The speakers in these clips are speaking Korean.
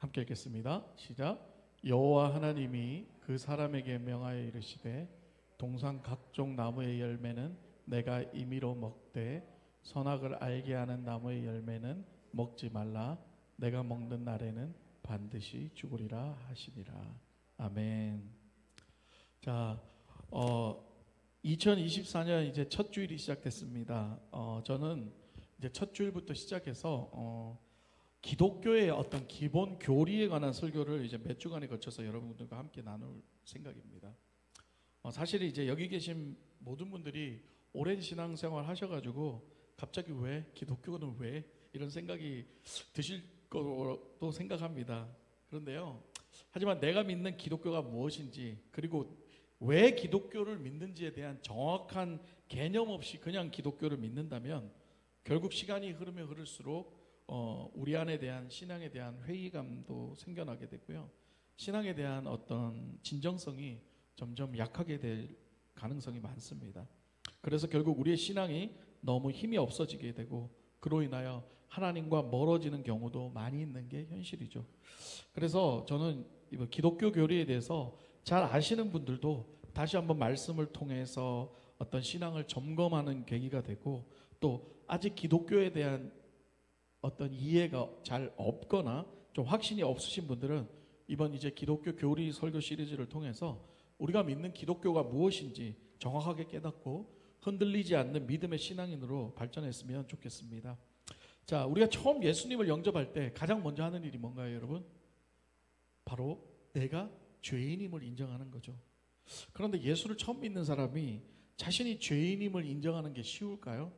함께 읽겠습니다. 시작. 여호와 하나님이 그 사람에게 명하여 이르시되 동산 각종 나무의 열매는 내가 임의로 먹되 선악을 알게 하는 나무의 열매는 먹지 말라. 내가 먹는 날에는 반드시 죽으리라 하시니라. 아멘. 자, 2024년 이제 첫 주일이 시작됐습니다. 저는 이제 첫 주일부터 시작해서 기독교의 어떤 기본 교리에 관한 설교를 이제 몇 주간에 걸쳐서 여러분들과 함께 나눌 생각입니다. 사실 이제 여기 계신 모든 분들이 오랜 신앙생활 하셔가지고 갑자기 왜 기독교는 왜 이런 생각이 드실 거로 생각합니다. 그런데요, 하지만 내가 믿는 기독교가 무엇인지, 그리고 왜 기독교를 믿는지에 대한 정확한 개념 없이 그냥 기독교를 믿는다면 결국 시간이 흐르면 흐를수록 우리 안에 대한 신앙에 대한 회의감도 생겨나게 되고요, 신앙에 대한 어떤 진정성이 점점 약하게 될 가능성이 많습니다. 그래서 결국 우리의 신앙이 너무 힘이 없어지게 되고 그로 인하여 하나님과 멀어지는 경우도 많이 있는 게 현실이죠. 그래서 저는 기독교 교리에 대해서 잘 아시는 분들도 다시 한번 말씀을 통해서 어떤 신앙을 점검하는 계기가 되고, 또 아직 기독교에 대한 어떤 이해가 잘 없거나 좀 확신이 없으신 분들은 이번 이제 기독교 교리 설교 시리즈를 통해서 우리가 믿는 기독교가 무엇인지 정확하게 깨닫고 흔들리지 않는 믿음의 신앙인으로 발전했으면 좋겠습니다. 자, 우리가 처음 예수님을 영접할 때 가장 먼저 하는 일이 뭔가요, 여러분? 바로 내가 죄인임을 인정하는 거죠. 그런데 예수를 처음 믿는 사람이 자신이 죄인임을 인정하는 게 쉬울까요?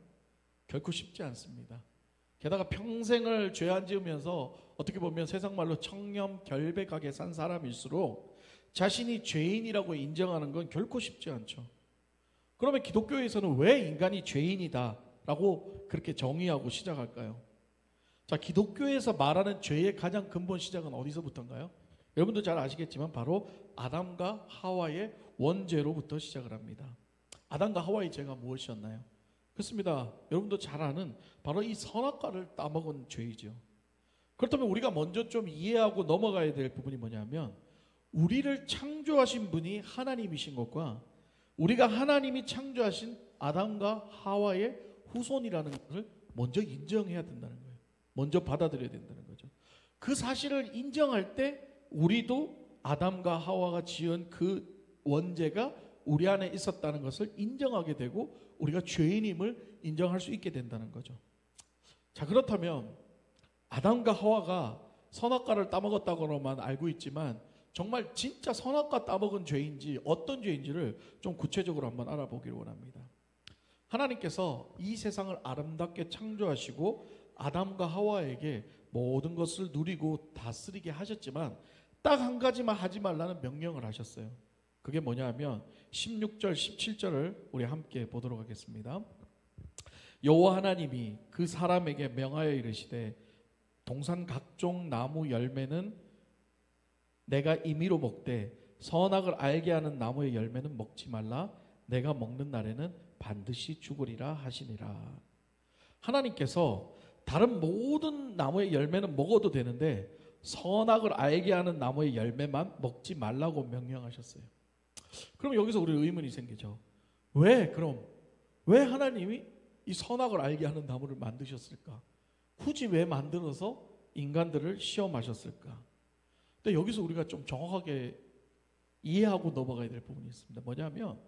결코 쉽지 않습니다. 게다가 평생을 죄 안 지으면서 어떻게 보면 세상 말로 청렴결백하게 산 사람일수록 자신이 죄인이라고 인정하는 건 결코 쉽지 않죠. 그러면 기독교에서는 왜 인간이 죄인이다 라고 그렇게 정의하고 시작할까요? 자, 기독교에서 말하는 죄의 가장 근본 시작은 어디서부터인가요? 여러분도 잘 아시겠지만 바로 아담과 하와의 원죄로부터 시작을 합니다. 아담과 하와의 죄가 무엇이었나요? 그렇습니다. 여러분도 잘 아는 바로 이 선악과를 따먹은 죄이죠. 그렇다면 우리가 먼저 좀 이해하고 넘어가야 될 부분이 뭐냐면, 우리를 창조하신 분이 하나님이신 것과 우리가 하나님이 창조하신 아담과 하와의 후손이라는 것을 먼저 인정해야 된다는 거예요. 먼저 받아들여야 된다는 거죠. 그 사실을 인정할 때 우리도 아담과 하와가 지은 그 원죄가 우리 안에 있었다는 것을 인정하게 되고 우리가 죄인임을 인정할 수 있게 된다는 거죠. 자, 그렇다면 아담과 하와가 선악과를 따먹었다고만 알고 있지만 정말 진짜 선악과 따먹은 죄인지 어떤 죄인지를 좀 구체적으로 한번 알아보기를 원합니다. 하나님께서 이 세상을 아름답게 창조하시고 아담과 하와에게 모든 것을 누리고 다스리게 하셨지만 딱 한 가지만 하지 말라는 명령을 하셨어요. 그게 뭐냐면 16절 17절을 우리 함께 보도록 하겠습니다. 여호와 하나님이 그 사람에게 명하여 이르시되 동산 각종 나무 열매는 내가 임의로 먹되 선악을 알게 하는 나무의 열매는 먹지 말라. 내가 먹는 날에는 반드시 죽으리라 하시니라. 하나님께서 다른 모든 나무의 열매는 먹어도 되는데 선악을 알게 하는 나무의 열매만 먹지 말라고 명령하셨어요. 그럼 여기서 우리 의문이 생기죠. 왜 하나님이 이 선악을 알게 하는 나무를 만드셨을까? 굳이 왜 만들어서 인간들을 시험하셨을까? 근데 여기서 우리가 좀 정확하게 이해하고 넘어가야 될 부분이 있습니다. 뭐냐면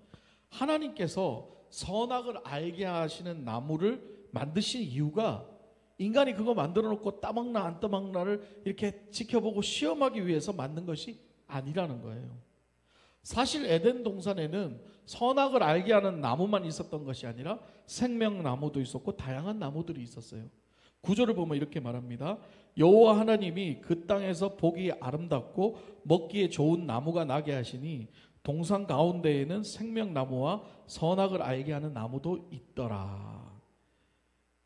하나님께서 선악을 알게 하시는 나무를 만드신 이유가 인간이 그거 만들어 놓고 따먹나 안 따먹나를 이렇게 지켜보고 시험하기 위해서 만든 것이 아니라는 거예요. 사실 에덴 동산에는 선악을 알게 하는 나무만 있었던 것이 아니라 생명나무도 있었고 다양한 나무들이 있었어요. 구절을 보면 이렇게 말합니다. 여호와 하나님이 그 땅에서 보기 아름답고 먹기에 좋은 나무가 나게 하시니 동산 가운데에는 생명나무와 선악을 알게 하는 나무도 있더라.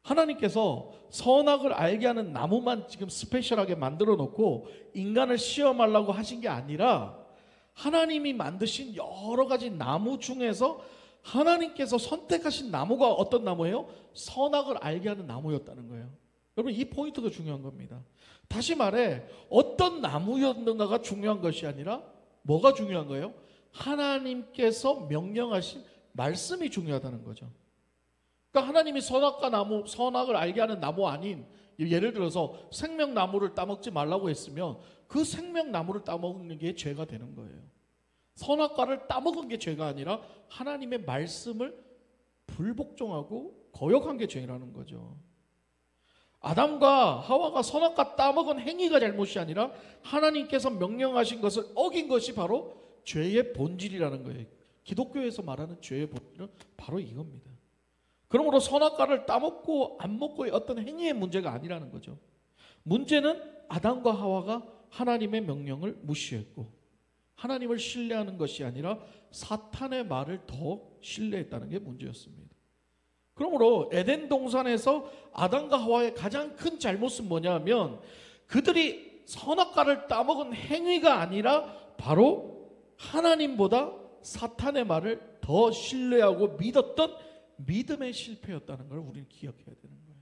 하나님께서 선악을 알게 하는 나무만 지금 스페셜하게 만들어 놓고 인간을 시험하려고 하신 게 아니라 하나님이 만드신 여러 가지 나무 중에서 하나님께서 선택하신 나무가 어떤 나무예요? 선악을 알게 하는 나무였다는 거예요. 여러분 이 포인트가 중요한 겁니다. 다시 말해 어떤 나무였는가가 중요한 것이 아니라 뭐가 중요한 거예요? 하나님께서 명령하신 말씀이 중요하다는 거죠. 그러니까 하나님이 선악과 나무, 선악을 알게 하는 나무 아닌, 예를 들어서 생명나무를 따먹지 말라고 했으면 그 생명나무를 따먹는 게 죄가 되는 거예요. 선악과를 따먹은 게 죄가 아니라 하나님의 말씀을 불복종하고 거역한 게 죄라는 거죠. 아담과 하와가 선악과 따먹은 행위가 잘못이 아니라 하나님께서 명령하신 것을 어긴 것이 바로 죄의 본질이라는 거예요. 기독교에서 말하는 죄의 본질은 바로 이겁니다. 그러므로 선악과를 따먹고 안 먹고의 어떤 행위의 문제가 아니라는 거죠. 문제는 아담과 하와가 하나님의 명령을 무시했고 하나님을 신뢰하는 것이 아니라 사탄의 말을 더 신뢰했다는 게 문제였습니다. 그러므로 에덴 동산에서 아담과 하와의 가장 큰 잘못은 뭐냐면 그들이 선악과를 따먹은 행위가 아니라 바로 하나님보다 사탄의 말을 더 신뢰하고 믿었던 믿음의 실패였다는 걸 우리는 기억해야 되는 거예요.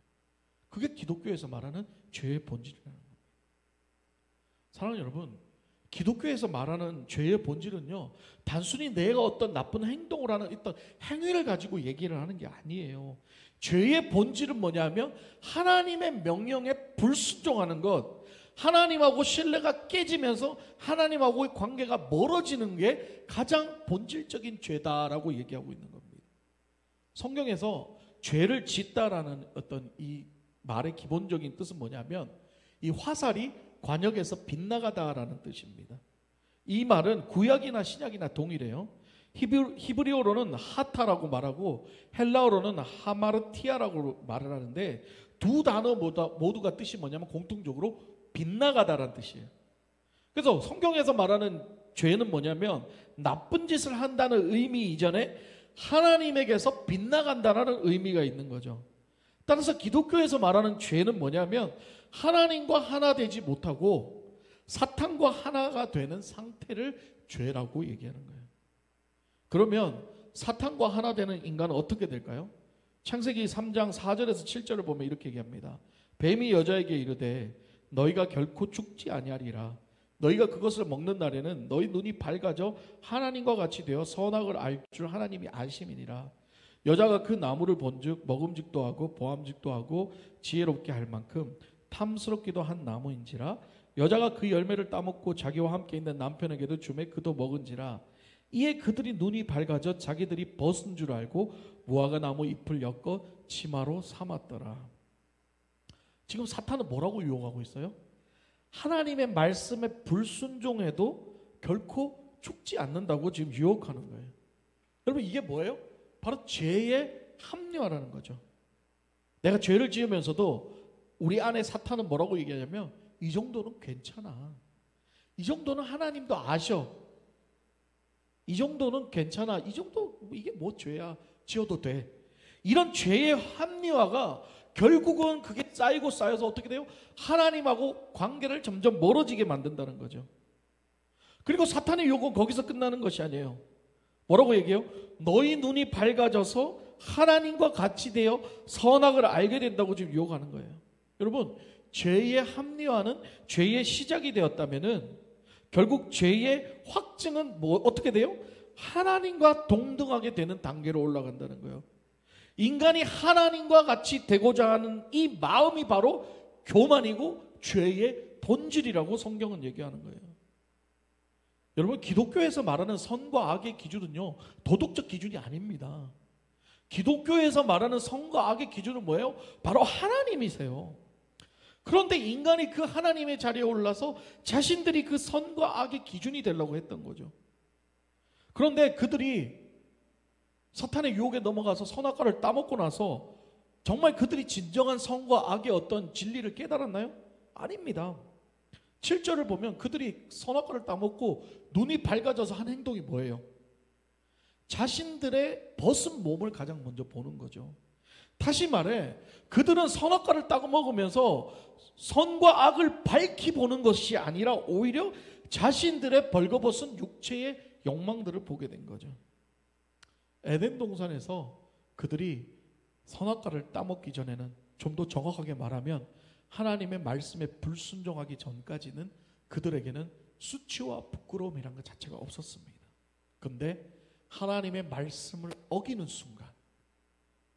그게 기독교에서 말하는 죄의 본질이라는 겁니다. 사랑하는 여러분, 기독교에서 말하는 죄의 본질은요, 단순히 내가 어떤 나쁜 행동을 하는 어떤 행위를 가지고 얘기를 하는 게 아니에요. 죄의 본질은 뭐냐면 하나님의 명령에 불순종하는 것, 하나님하고 신뢰가 깨지면서 하나님하고의 관계가 멀어지는 게 가장 본질적인 죄다라고 얘기하고 있는 겁니다. 성경에서 죄를 짓다라는 어떤 이 말의 기본적인 뜻은 뭐냐면 이 화살이 관역에서 빗나가다라는 뜻입니다. 이 말은 구약이나 신약이나 동일해요. 히브리어로는 하타라고 말하고 헬라어로는 하마르티아라고 말을 하는데 두 단어 모두가 뜻이 뭐냐면 공통적으로 빗나가다라는 뜻이에요. 그래서 성경에서 말하는 죄는 뭐냐면 나쁜 짓을 한다는 의미 이전에 하나님에게서 빗나간다는 의미가 있는 거죠. 따라서 기독교에서 말하는 죄는 뭐냐면 하나님과 하나 되지 못하고 사탄과 하나가 되는 상태를 죄라고 얘기하는 거예요. 그러면 사탄과 하나 되는 인간은 어떻게 될까요? 창세기 3장 4절에서 7절을 보면 이렇게 얘기합니다. 뱀이 여자에게 이르되 너희가 결코 죽지 아니하리라. 너희가 그것을 먹는 날에는 너희 눈이 밝아져 하나님과 같이 되어 선악을 알 줄 하나님이 아심이니라. 여자가 그 나무를 본즉 먹음직도 하고 보암직도 하고 지혜롭게 할 만큼 탐스럽기도 한 나무인지라. 여자가 그 열매를 따먹고 자기와 함께 있는 남편에게도 주매 그도 먹은지라. 이에 그들이 눈이 밝아져 자기들이 벗은 줄 알고 무화과 나무 잎을 엮어 치마로 삼았더라. 지금 사탄은 뭐라고 유혹하고 있어요? 하나님의 말씀에 불순종해도 결코 죽지 않는다고 지금 유혹하는 거예요. 여러분 이게 뭐예요? 바로 죄의 합리화라는 거죠. 내가 죄를 지으면서도 우리 안에 사탄은 뭐라고 얘기하냐면 이 정도는 괜찮아. 이 정도는 하나님도 아셔. 이 정도는 괜찮아. 이 정도 이게 뭐 죄야. 지어도 돼. 이런 죄의 합리화가 결국은 그게 쌓이고 쌓여서 어떻게 돼요? 하나님하고 관계를 점점 멀어지게 만든다는 거죠. 그리고 사탄의 유혹은 거기서 끝나는 것이 아니에요. 뭐라고 얘기해요? 너희 눈이 밝아져서 하나님과 같이 되어 선악을 알게 된다고 지금 유혹하는 거예요. 여러분, 죄의 합리화는 죄의 시작이 되었다면은 결국 죄의 확증은 어떻게 돼요? 하나님과 동등하게 되는 단계로 올라간다는 거예요. 인간이 하나님과 같이 되고자 하는 이 마음이 바로 교만이고 죄의 본질이라고 성경은 얘기하는 거예요. 여러분, 기독교에서 말하는 선과 악의 기준은요, 도덕적 기준이 아닙니다. 기독교에서 말하는 선과 악의 기준은 뭐예요? 바로 하나님이세요. 그런데 인간이 그 하나님의 자리에 올라서 자신들이 그 선과 악의 기준이 되려고 했던 거죠. 그런데 그들이 사탄의 유혹에 넘어가서 선악과를 따먹고 나서 정말 그들이 진정한 선과 악의 어떤 진리를 깨달았나요? 아닙니다. 7절을 보면 그들이 선악과를 따먹고 눈이 밝아져서 한 행동이 뭐예요? 자신들의 벗은 몸을 가장 먼저 보는 거죠. 다시 말해 그들은 선악과를 따고 먹으면서 선과 악을 밝히 보는 것이 아니라 오히려 자신들의 벌거벗은 육체의 욕망들을 보게 된 거죠. 에덴 동산에서 그들이 선악과를 따먹기 전에는 좀 더 정확하게 말하면 하나님의 말씀에 불순종하기 전까지는 그들에게는 수치와 부끄러움이란 것 자체가 없었습니다. 그런데 하나님의 말씀을 어기는 순간,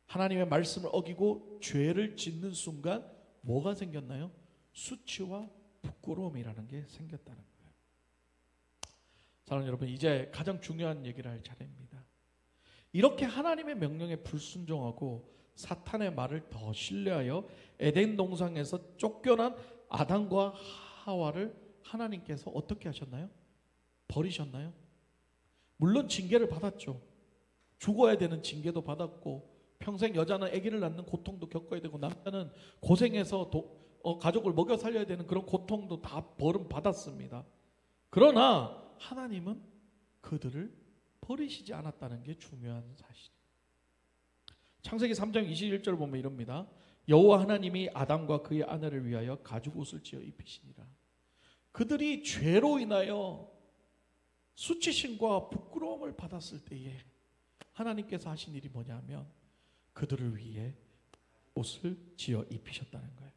하나님의 말씀을 어기고 죄를 짓는 순간 뭐가 생겼나요? 수치와 부끄러움이라는 게 생겼다는 거예요. 사랑하는 여러분, 이제 가장 중요한 얘기를 할 차례입니다. 이렇게 하나님의 명령에 불순종하고 사탄의 말을 더 신뢰하여 에덴 동산에서 쫓겨난 아담과 하와를 하나님께서 어떻게 하셨나요? 버리셨나요? 물론 징계를 받았죠. 죽어야 되는 징계도 받았고, 평생 여자는 아기를 낳는 고통도 겪어야 되고, 남자는 고생해서 가족을 먹여 살려야 되는 그런 고통도 다 벌은 받았습니다. 그러나 하나님은 그들을 버리시지 않았다는 게 중요한 사실이에요. 창세기 3장 21절 보면 이럽니다. 여호와 하나님이 아담과 그의 아내를 위하여 가죽 옷을 지어 입히시니라. 그들이 죄로 인하여 수치심과 부끄러움을 받았을 때에 하나님께서 하신 일이 뭐냐면 그들을 위해 옷을 지어 입히셨다는 거예요.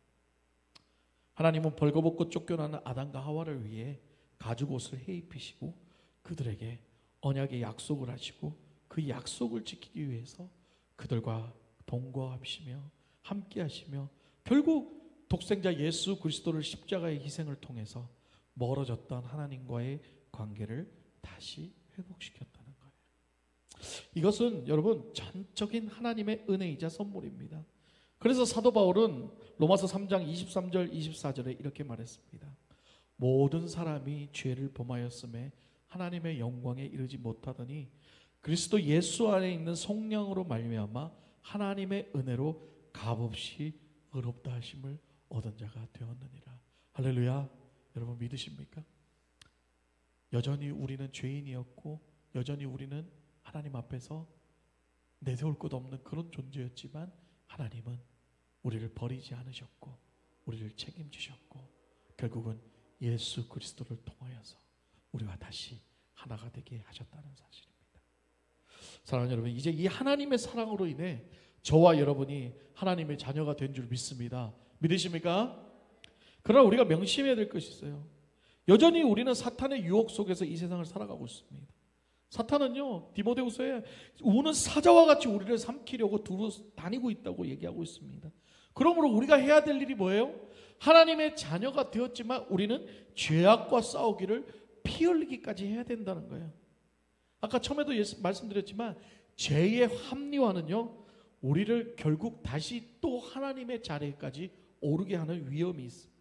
하나님은 벌거벗고 쫓겨나는 아담과 하와를 위해 가죽 옷을 해 입히시고 그들에게 언약의 약속을 하시고 그 약속을 지키기 위해서 그들과 동거하시며 함께 하시며 결국 독생자 예수 그리스도를 십자가의 희생을 통해서 멀어졌던 하나님과의 관계를 다시 회복시켰다는 거예요. 이것은 여러분 전적인 하나님의 은혜이자 선물입니다. 그래서 사도 바울은 로마서 3장 23절 24절에 이렇게 말했습니다. 모든 사람이 죄를 범하였음에 하나님의 영광에 이르지 못하더니 그리스도 예수 안에 있는 성령으로 말미암아 하나님의 은혜로 값없이 의롭다 하심을 얻은 자가 되었느니라. 할렐루야. 여러분 믿으십니까? 여전히 우리는 죄인이었고 여전히 우리는 하나님 앞에서 내세울 것 없는 그런 존재였지만 하나님은 우리를 버리지 않으셨고 우리를 책임지셨고 결국은 예수 그리스도를 통하여서 우리와 다시 하나가 되게 하셨다는 사실입니다. 사랑하는 여러분, 이제 이 하나님의 사랑으로 인해 저와 여러분이 하나님의 자녀가 된 줄 믿습니다. 믿으십니까? 그러나 우리가 명심해야 될 것이 있어요. 여전히 우리는 사탄의 유혹 속에서 이 세상을 살아가고 있습니다. 사탄은요, 디모데후서에 우는 사자와 같이 우리를 삼키려고 두루 다니고 있다고 얘기하고 있습니다. 그러므로 우리가 해야 될 일이 뭐예요? 하나님의 자녀가 되었지만 우리는 죄악과 싸우기를 피 흘리기까지 해야 된다는 거예요. 아까 처음에도 말씀드렸지만 죄의 합리화는요, 우리를 결국 다시 또 하나님의 자리에까지 오르게 하는 위험이 있습니다.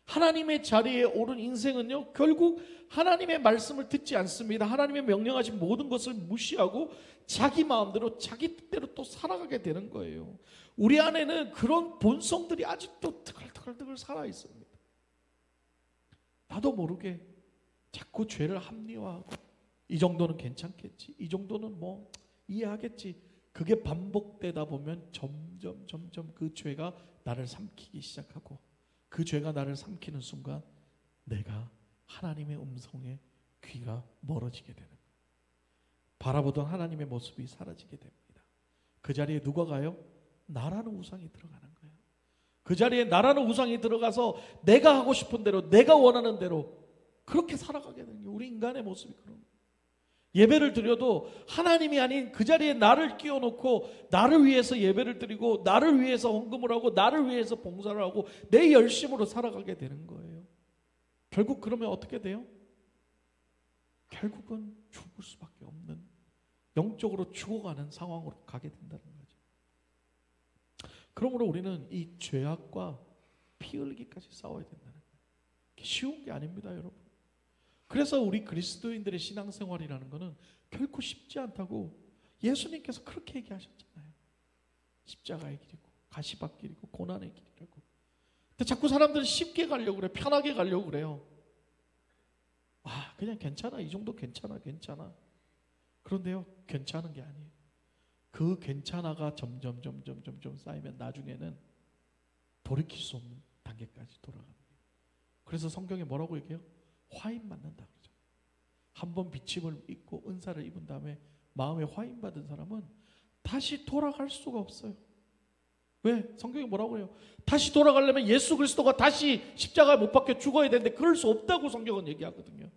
하나님의 자리에 오른 인생은요, 결국 하나님의 말씀을 듣지 않습니다. 하나님의 명령하신 모든 것을 무시하고 자기 마음대로 자기 뜻대로 또 살아가게 되는 거예요. 우리 안에는 그런 본성들이 아직도 트글트글 살아 있습니다. 나도 모르게 자꾸 죄를 합리화하고 이 정도는 괜찮겠지, 이 정도는 뭐 이해하겠지. 그게 반복되다 보면 점점 그 죄가 나를 삼키기 시작하고 그 죄가 나를 삼키는 순간 내가 하나님의 음성에 귀가 멀어지게 되는 거예요. 바라보던 하나님의 모습이 사라지게 됩니다. 그 자리에 누가 가요? 나라는 우상이 들어가는 거예요. 그 자리에 나라는 우상이 들어가서 내가 하고 싶은 대로 내가 원하는 대로 그렇게 살아가게 되는 거예요. 우리 인간의 모습이 그런 거예요. 예배를 드려도 하나님이 아닌 그 자리에 나를 끼워놓고 나를 위해서 예배를 드리고 나를 위해서 헌금을 하고 나를 위해서 봉사를 하고 내 열심으로 살아가게 되는 거예요. 결국 그러면 어떻게 돼요? 결국은 죽을 수밖에 없는, 영적으로 죽어가는 상황으로 가게 된다는 거죠. 그러므로 우리는 이 죄악과 피 흘리기까지 싸워야 된다는 거예요. 쉬운 게 아닙니다, 여러분. 그래서 우리 그리스도인들의 신앙생활이라는 것은 결코 쉽지 않다고 예수님께서 그렇게 얘기하셨잖아요. 십자가의 길이고 가시밭길이고 고난의 길이라고. 근데 자꾸 사람들은 쉽게 가려고 그래, 편하게 가려고 그래요. 아, 그냥 괜찮아, 이 정도 괜찮아. 그런데요, 괜찮은 게 아니에요. 그 괜찮아가 점점 쌓이면 나중에는 돌이킬 수 없는 단계까지 돌아갑니다. 그래서 성경에 뭐라고 얘기해요? 화인 맞는다 그러죠. 한번 비침을 입고 은사를 입은 다음에 마음에 화인 받은 사람은 다시 돌아갈 수가 없어요. 왜? 성경이 뭐라고 해요? 다시 돌아가려면 예수 그리스도가 다시 십자가에 못 박혀 죽어야 되는데 그럴 수 없다고 성경은 얘기하거든요.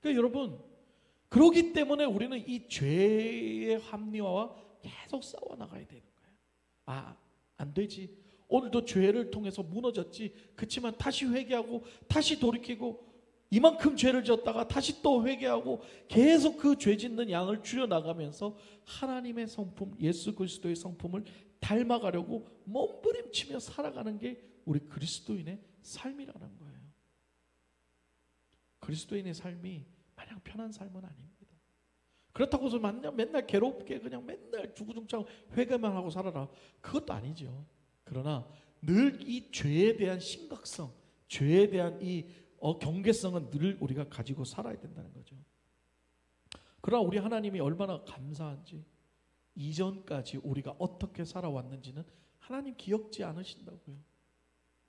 그러니까 여러분, 그렇기 때문에 우리는 이 죄의 합리화와 계속 싸워나가야 되는 거예요. 아, 안 되지. 오늘도 죄를 통해서 무너졌지. 그렇지만 다시 회개하고 다시 돌이키고 이만큼 죄를 지었다가 다시 또 회개하고 계속 그 죄 짓는 양을 줄여나가면서 하나님의 성품, 예수 그리스도의 성품을 닮아가려고 몸부림치며 살아가는 게 우리 그리스도인의 삶이라는 거예요. 그리스도인의 삶이 마냥 편한 삶은 아닙니다. 그렇다고 해서 맨날 괴롭게 그냥 맨날 주구장창 회개만 하고 살아라, 그것도 아니죠. 그러나 늘 이 죄에 대한 심각성, 죄에 대한 이 경계성은 늘 우리가 가지고 살아야 된다는 거죠. 그러나 우리 하나님이 얼마나 감사한지, 이전까지 우리가 어떻게 살아왔는지는 하나님 기억지 않으신다고요.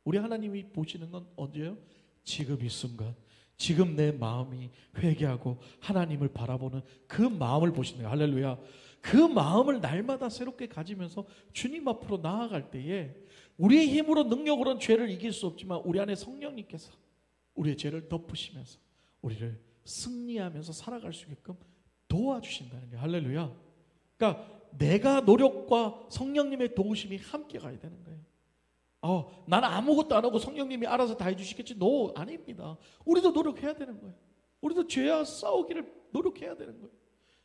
우리 하나님이 보시는 건 언제요? 지금 이 순간, 지금 내 마음이 회개하고 하나님을 바라보는 그 마음을 보시는 거예요. 할렐루야. 그 마음을 날마다 새롭게 가지면서 주님 앞으로 나아갈 때에 우리의 힘으로 능력으로는 죄를 이길 수 없지만 우리 안에 성령님께서 우리의 죄를 덮으시면서 우리를 승리하면서 살아갈 수 있게끔 도와주신다는 게, 할렐루야. 그러니까 내가 노력과 성령님의 도우심이 함께 가야 되는 거예요. 나는 아무것도 안 하고 성령님이 알아서 다 해주시겠지. No, 아닙니다. 우리도 노력해야 되는 거예요. 우리도 죄와 싸우기를 노력해야 되는 거예요.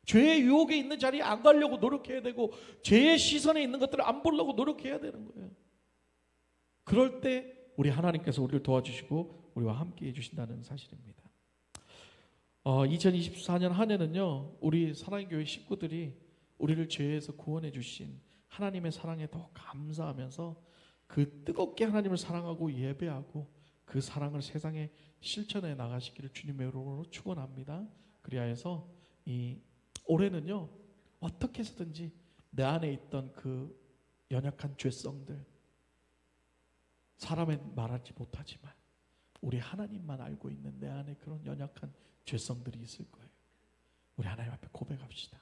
죄의 유혹에 있는 자리에 안 가려고 노력해야 되고, 죄의 시선에 있는 것들을 안 보려고 노력해야 되는 거예요. 그럴 때 우리 하나님께서 우리를 도와주시고 우리와 함께 해주신다는 사실입니다. 2024년 한 해는요, 우리 사랑의 교회 식구들이 우리를 죄에서 구원해 주신 하나님의 사랑에 더 감사하면서 그 뜨겁게 하나님을 사랑하고 예배하고 그 사랑을 세상에 실천해 나가시기를 주님의 이름으로 축원합니다. 그리하여서 이 올해는요, 어떻게 해서든지 내 안에 있던 그 연약한 죄성들, 사람은 말하지 못하지만 우리 하나님만 알고 있는 내 안에 그런 연약한 죄성들이 있을 거예요. 우리 하나님 앞에 고백합시다.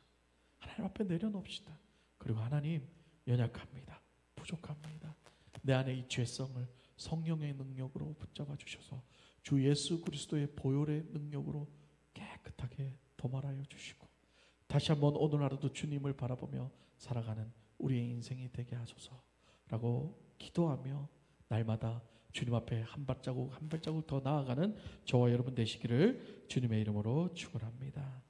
하나님 앞에 내려놓읍시다. 그리고 하나님, 연약합니다. 부족합니다. 내 안에 이 죄성을 성령의 능력으로 붙잡아 주셔서 주 예수 그리스도의 보혈의 능력으로 깨끗하게 도말하여 주시고 다시 한번 오늘 하루도 주님을 바라보며 살아가는 우리의 인생이 되게 하소서라고 기도하며 날마다 주님 앞에 한 발자국 한 발자국 더 나아가는 저와 여러분 되시기를 주님의 이름으로 축원합니다.